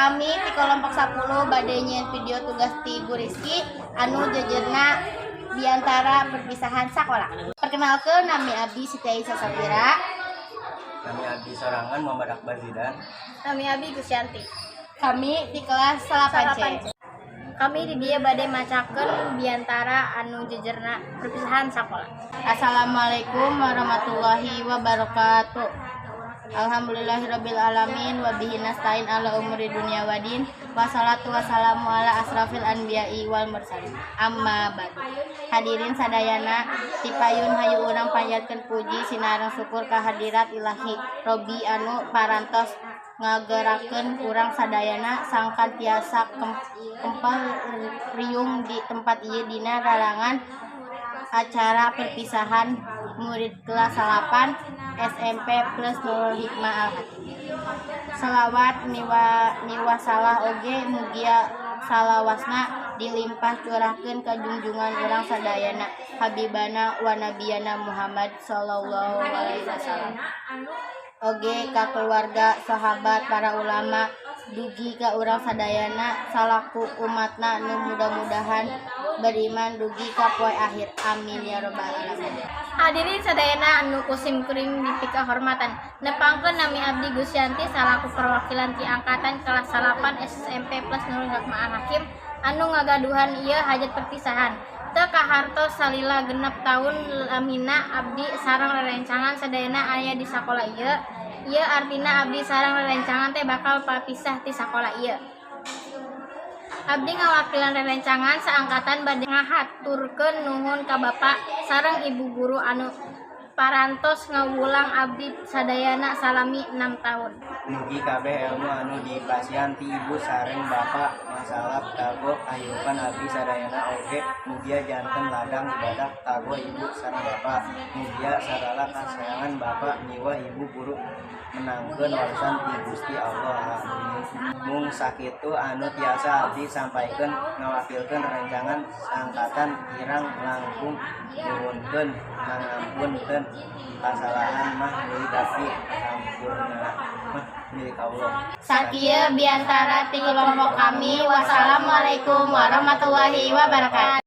Kami di kelompok 10 bade nyeun video tugas ti Bu Rizky anu jejerna diantara perpisahan sekolah. Perkenalkeun nami abdi Siti Aisyah Safira. Kami abdi sorangan Muhammad Akbar Zidan. Kami abdi Gusyanti. Kami di kelas 8C. Kami di dia bade macakeun biantara anu jejerna perpisahan sekolah. Assalamualaikum warahmatullahi wabarakatuh. Alhamdulillahirabbil alamin wa bihi nasta'in ala umuri dunya wadin. Wassalatu wassalamu ala asrafil anbiya'i wal mursalin. Amma ba'du. Hadirin sadayana, tipayun hayu urang panjatkeun puji sinareng syukur ka hadirat Ilahi Robbi anu parantos ngagerakeun urang sadayana sangkan tiasa kempal riung di tempat ieu dina ralangan acara perpisahan murid kelas 8 SMP plus Nurul Hikmah Al-Hakim. Salawat niwasalah oge mugia salawasna dilimpah curahkeun ka junjungan urang sadayana Habibana wa Nabiyana Muhammad sallallahu alaihi wasallam. Oge ka keluarga, sahabat, para ulama, dugi ka urang sadayana salaku umatna nu mudah-mudahan beriman dugi ka poe akhir. Amin ya rabbal alamin. Hadirin sadayana anu kusim kuring dipi kahormatan. Nepangkeun nami abdi Gusyanti salaku perwakilan ti angkatan kelas 8 SMP plus Nurul Hikmah Al-Hakim anu ngagaduhan ieu hajat perpisahan. Teu kahartos salila genep taun lamina abdi sareng rerencangan sadayana aya di sakola ieu. Ieu artina abdi sareng rerencangan teh bakal papisah ti sakola ieu. Abdi ngawakilan rerencangan saangkatan bade ngahaturkeun nuhun ka Bapak sareng Ibu guru anu parantos ngawulang abdi sadayana salami 6 tahun. Mugi kabeh ilmu anu dipasihan ti ibu sareng bapak masalap tago kahirupan abdi sadayana oge mugia janten ladang ibadah tago ibu sareng bapak. Mugia sagala kasayangan bapak nyiwa ibu guru menangkeun warisan ti Gusti Allah. Mung sakitu anu tiasa abdi sampaikeun ngawakilkeun rencangan saangkatan kirang langkung nyuwunkeun ngampunkeun kasalahan mah milik abdi sampurna mah milik Allah. Sakieu biantara ti kelompok kami. Wassalamualaikum warahmatullahi wabarakatuh.